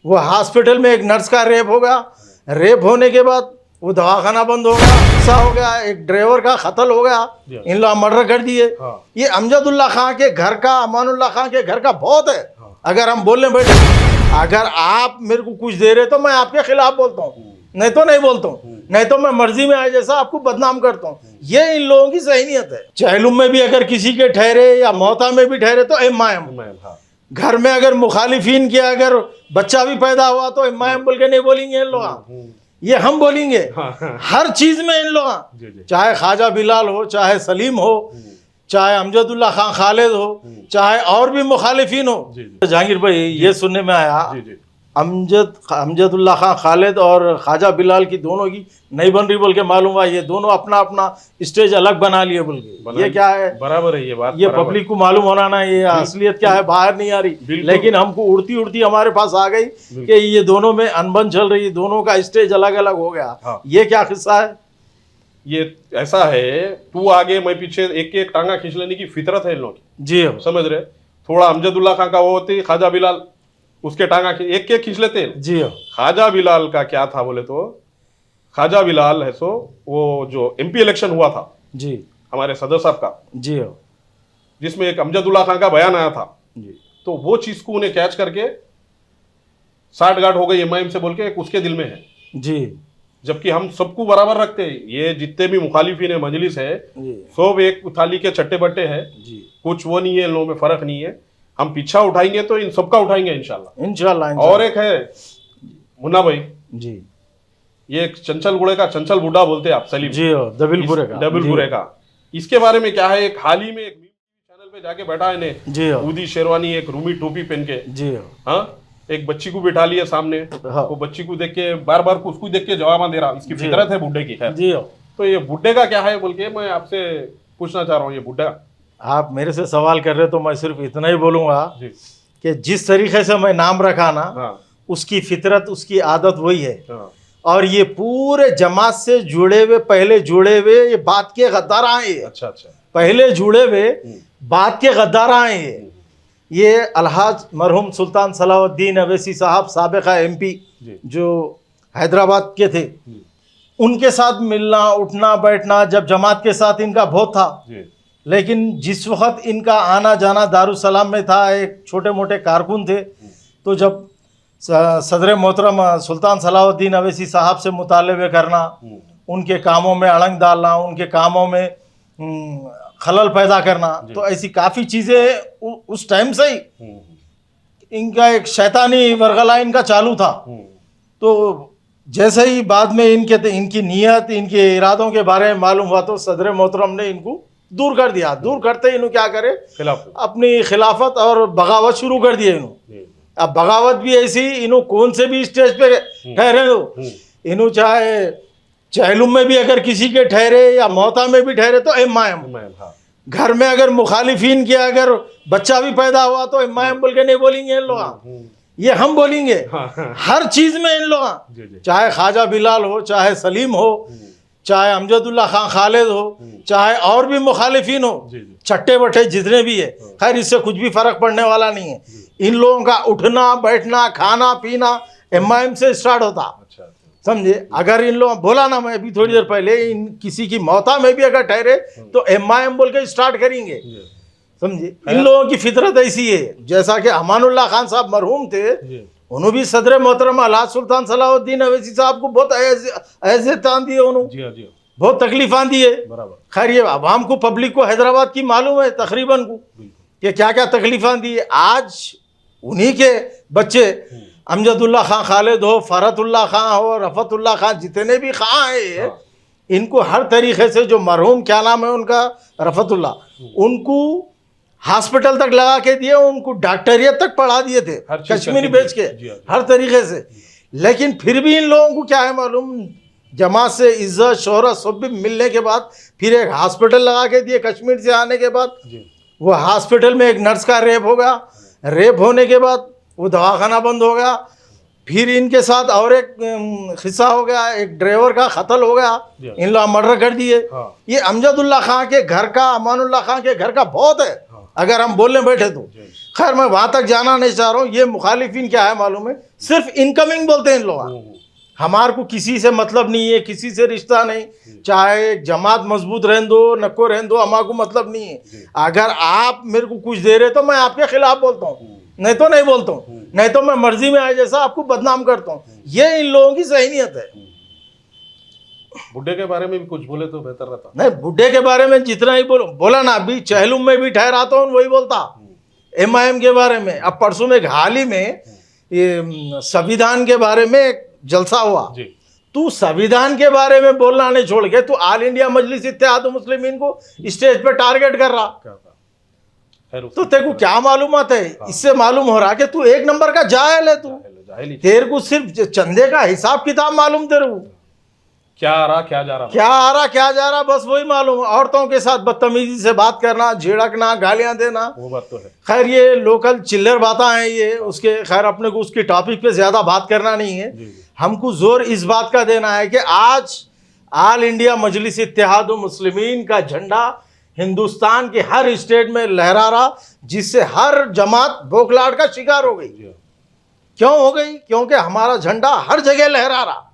वो हॉस्पिटल में एक नर्स का रेप हो गया, रेप होने के बाद वो दवाखाना बंद हो गया, हिस्सा हो गया, एक ड्राइवर का कत्ल हो गया, इन लोग मर्डर कर दिए। ये अमजदुल्ला खां के घर का, अमानुल्लाह खां के घर का बहुत है। अगर हम बोलने बैठे, अगर आप मेरे को कुछ दे रहे तो मैं आपके खिलाफ बोलता हूँ, नहीं तो नहीं बोलता हूँ, नहीं तो मैं मर्जी में आए जैसा आपको बदनाम करता हूँ। ये इन लोगों की ज़हनियत है। चहलुम में भी अगर किसी के ठहरे या मोहता में भी ठहरे तो एम, घर में अगर मुखालिफिन के अगर बच्चा भी पैदा हुआ तो एम बोल के नहीं बोलेंगे इन लोग, ये हम बोलेंगे। हर चीज में इन लोग, चाहे ख्वाजा बिलाल हो, चाहे सलीम हो, चाहे अमजदुल्ला खां खालिद हो, चाहे और भी मुखालिफिन हो। जहांगीर भाई, ये सुनने में आया अमजदुल्ला खां खालिद और ख्वाजा बिलाल की दोनों की नहीं बन रही बोल के मालूम हुआ। ये दोनों अपना अपना स्टेज अलग बना लिए बोल के। ये क्या है? बराबर है ये बात, ये पब्लिक को मालूम होना ना, ये असलियत क्या है बाहर नहीं आ रही, लेकिन हमको उड़ती उड़ती हमारे पास आ गई कि ये दोनों में अनबन चल रही, दोनों का स्टेज अलग अलग हो गया। ये क्या किस्सा है? ये ऐसा है, तू आगे मैं पीछे, एक एक टांगा खींच लेने की फितरत है इन लोगों की। जी समझ रहे? थोड़ा अमजदुल्ला खां का वो होती, ख्वाजा बिलाल, उसके टांगा एक एक खींच लेते हैं। जी ख्वाजा बिलाल का क्या था बोले तो, ख्वाजा बिलाल है सो वो जो एमपी इलेक्शन हुआ था जी हमारे सदर साहब का, जी जिसमें एक अमजदुल्ला खां का बयान आया था जी, तो वो चीज को उन्हें कैच करके साठ गांठ हो गई एमआईएम से बोल के उसके दिल में है जी। जबकि हम सबको बराबर रखते हैं, ये जितने भी मुखालिफिन है मजलिस है सब एक थाली के चट्टे बट्टे है जी, कुछ वो नहीं है, इन लोगों में फर्क नहीं है। हम पीछा उठाएंगे तो इन सबका उठाएंगे इंशाल्लाह। और एक है मुन्ना भाई जी, ये एक चंचल गुड़े का चंचल बुड्ढा बोलते हैं आप, सलीम जी, डबिलपुरे का। इसके बारे में क्या है, एक हाल ही में एक चैनल पे जाके बैठा है ने जी, ऊदी शेरवानी एक रूमी टोपी पहन के जी, हाँ, एक बच्ची को बिठा लिया सामने, वो बच्ची को देख के बार बार उसको देख के जवाब दे रहा, इसकी फितरत है बुड्ढे की। जी, तो ये बुड्ढे का क्या है बोल के मैं आपसे पूछना चाह रहा हूँ। ये बुड्ढा, आप मेरे से सवाल कर रहे तो मैं सिर्फ इतना ही बोलूंगा कि जिस तरीके से मैं नाम रखा ना, उसकी फितरत, उसकी आदत वही है। और ये पूरे जमात से जुड़े हुए, पहले जुड़े हुए, ये बात के गद्दार आए। अच्छा, पहले जुड़े हुए बात के गद्दार आए। ये अलहाज मरहूम सुल्तान सलाहुद्दीन अवैसी साहब, साबिका एमपी जो हैदराबाद के थे, उनके साथ मिलना उठना बैठना, जब जमात के साथ इनका बहुत था, लेकिन जिस वक्त इनका आना जाना दारुसलाम में था, एक छोटे मोटे कारकुन थे, तो जब सदर मोहतरम सुल्तान सलाहुद्दीन अवैसी साहब से मुतालबे करना, उनके कामों में अड़ंग डालना, उनके कामों में खलल पैदा करना, तो ऐसी काफ़ी चीज़ें उस टाइम से ही इनका एक शैतानी वरगला इनका चालू था। तो जैसे ही बाद में इनकी नीयत, इनके इरादों के बारे में मालूम हुआ तो सदर मोहतरम ने इनको दूर कर दिया। दूर करते ही इन्हों क्या करे, अपनी खिलाफत और बगावत शुरू कर दिए इन्हों। अब बगावत भी ऐसी, इन्हों कौन से भी स्टेज पे ठहरे हो, इन्हों चाहे चहलुम में भी अगर किसी के ठहरे या मोहता में भी ठहरे तो एम, घर में अगर मुखालिफिन के अगर बच्चा भी पैदा हुआ तो एम बोल के नहीं बोलेंगे इन लोग, ये हम बोलेंगे। हर चीज में इन लोग, चाहे ख्वाजा बिलाल हो, चाहे सलीम हो, चाहे अमजदुल्ला खां खालिद हो, चाहे और भी मुखालिफिन हो, छट्टे बट्टे जितने भी है, खैर इससे कुछ भी फर्क पड़ने वाला नहीं है। इन लोगों का उठना बैठना खाना पीना एमआईएम से स्टार्ट होता, समझे। अगर इन लोग बोला ना, मैं अभी थोड़ी देर पहले, इन किसी की मौता में भी अगर ठहरे तो एमआईएम बोल के स्टार्ट करेंगे, समझे। इन लोगों की फितरत ऐसी है। जैसा कि अमानुल्लाह खान साहब मरहूम थे, उन्होंने भी सदर मोहतरम अलहाज सुल्तान सलाहुद्दीन अवैसी साहब को बहुत ऐसे तान दिए, उन्होंने बहुत तकलीफान दिए। खैर ये आवाम को, पब्लिक को, हैदराबाद की मालूम है तकरीबन को कि क्या क्या तकलीफान दिए। आज उन्हीं के बच्चे अमजदुल्ला खां खालिद हो, फरहतुल्लाह खां हो, रफतुल्लाह खां, जितने भी खां हैं, इनको हर तरीके से, जो मरहूम क्या नाम है उनका, रफतुल्लाह, उनको हॉस्पिटल तक लगा के दिए, उनको डॉक्टरियत तक पढ़ा दिए थे कश्मीरी बेच के, हर तरीके से। लेकिन फिर भी इन लोगों को क्या है मालूम, जमात से इज्जत शोहरत सब भी मिलने के बाद फिर एक हॉस्पिटल लगा के दिए। कश्मीर से आने के बाद वो हॉस्पिटल में एक नर्स का रेप हो गया, रेप होने के बाद वो दवाखाना बंद हो गया, फिर इनके साथ और एक हिस्सा हो गया, एक ड्राइवर का कत्ल हो गया, इन लोग मर्डर कर दिए। ये अमजदुल्ला खां के घर का, अमानुल्लाह खां के घर का बहुत है। अगर हम बोलने बैठे तो। खैर मैं वहां तक जाना नहीं चाह रहा हूँ। ये मुखालिफिन क्या है मालूम है, सिर्फ इनकमिंग बोलते हैं इन लोग। हमारे को किसी से मतलब नहीं है, किसी से रिश्ता नहीं, चाहे जमात मजबूत रहने दो नको रहने दो, हमारे को मतलब नहीं है। अगर आप मेरे को कुछ दे रहे तो मैं आपके खिलाफ बोलता हूँ, नहीं तो नहीं बोलता हूँ, नहीं तो मैं मर्जी में आए जैसा आपको बदनाम करता हूँ। ये इन लोगों की सही नीयत है। बुड्ढे के बारे में भी कुछ बोले तो बेहतर रहता। नहीं, बुड्ढे के बारे में जितना ही बोला ना, अभी चहलुम में भी ठहराता हूँ वही बोलता MIM के बारे में। अब परसों में हाल ही में ये संविधान के बारे में एक जलसा हुआ, तू संविधान के बारे में बोलना नहीं छोड़ के तू ऑल इंडिया मजलिस इत्तेहाद मुस्लिमीन को स्टेज पे टारगेट कर रहा, तो तेरे को क्या मालूमात है? इससे मालूम हो रहा कि तू एक नंबर का जाहिल है। तू तेरे को सिर्फ चंदे का हिसाब किताब मालूम, तेरे को क्या आ रहा क्या जा रहा, क्या आ रहा क्या जा रहा बस वही मालूम। औरतों के साथ बदतमीजी से बात करना, झिड़कना, गालियां देना, वो बात तो है। खैर ये लोकल चिल्लर बातें हैं ये, उसके खैर अपने को उसकी टॉपिक पे ज्यादा बात करना नहीं है। हमको जोर इस बात का देना है कि आज ऑल इंडिया मजलिस इत्तेहाद मुस्लिमीन का झंडा हिंदुस्तान के हर स्टेट में लहरा रहा, जिससे हर जमात बौखलाहट का शिकार हो गई। क्यों हो गई? क्योंकि हमारा झंडा हर जगह लहरा रहा।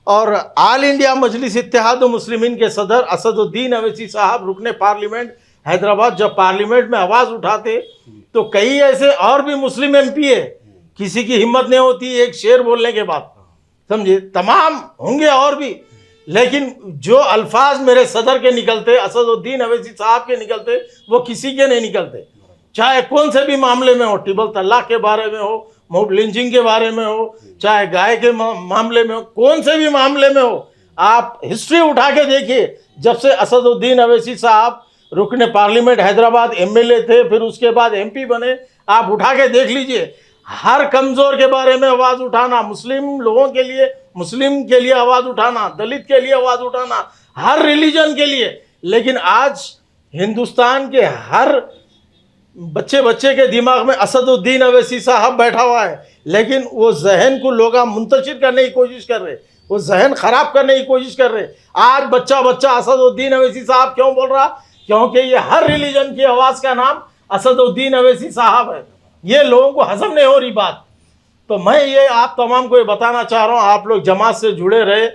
और ऑल इंडिया मजलिस इत्तेहाद मुस्लिमीन के सदर असदुद्दीन अवैसी साहब रुकने पार्लियामेंट हैदराबाद जब पार्लियामेंट में आवाज़ उठाते तो कई ऐसे और भी मुस्लिम MP है, किसी की हिम्मत नहीं होती एक शेर बोलने के बाद, समझे? तमाम होंगे और भी, लेकिन जो अल्फाज मेरे सदर के निकलते, असदुद्दीन अवैसी साहब के निकलते, वो किसी के नहीं निकलते। चाहे कौन से भी मामले में हो, ट्रिपल तलाक के बारे में हो, मॉब लिंचिंग के बारे में हो, चाहे गाय के मामले में हो, कौन से भी मामले में हो, आप हिस्ट्री उठा के देखिए। जब से असदुद्दीन अवैसी साहब रुकने पार्लियामेंट हैदराबाद MLA थे, फिर उसके बाद MP बने, आप उठा के देख लीजिए। हर कमज़ोर के बारे में आवाज़ उठाना, मुस्लिम लोगों के लिए, मुस्लिम के लिए आवाज़ उठाना, दलित के लिए आवाज़ उठाना, हर रिलीजन के लिए। लेकिन आज हिंदुस्तान के हर बच्चे के दिमाग में असदुद्दीन अवैसी साहब बैठा हुआ है, लेकिन वो जहन को लोग मुंतशिर करने की कोशिश कर रहे, वो जहन खराब करने की कोशिश कर रहे। आज बच्चा असदुद्दीन अवैसी साहब क्यों बोल रहा? क्योंकि ये हर रिलीजन की आवाज़ का नाम असदुद्दीन अवैसी साहब है। ये लोगों को हजम नहीं हो रही बात। तो मैं ये आप तमाम को ये बताना चाह रहा हूँ, आप लोग जमात से जुड़े रहे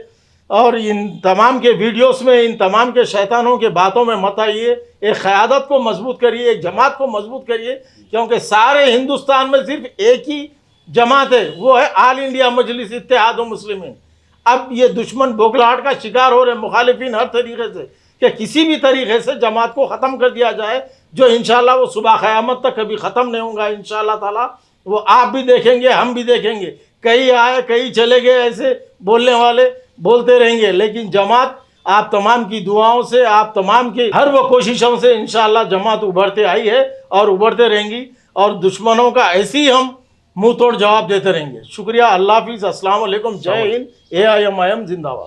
और इन तमाम के वीडियोस में इन तमाम के शैतानों के बातों में मत आइए। एक क़यादत को मजबूत करिए, एक जमात को मजबूत करिए, क्योंकि सारे हिंदुस्तान में सिर्फ एक ही जमात है, वो है ऑल इंडिया मजलिस इत्तेहाद मुस्लिमीन। अब ये दुश्मन बौखलाहट का शिकार हो रहे मुखालिफिन हर तरीके से कि किसी भी तरीके से जमात को ख़त्म कर दिया जाए, जो इंशाल्लाह वो सुबह क़यामत तक कभी ख़त्म नहीं होगा इंशाल्लाह ताला। वो आप भी देखेंगे, हम भी देखेंगे, कई आए कई चले गए, ऐसे बोलने वाले बोलते रहेंगे, लेकिन जमात आप तमाम की दुआओं से, आप तमाम की हर वो कोशिशों से इंशाअल्लाह जमात उभरते आई है और उभरते रहेंगी, और दुश्मनों का ऐसे ही हम मुंह तोड़ जवाब देते रहेंगे। शुक्रिया, अल्लाह हाफिज़, अस्सलाम वालेकुम, जय हिंद, AIMIM जिंदाबाद।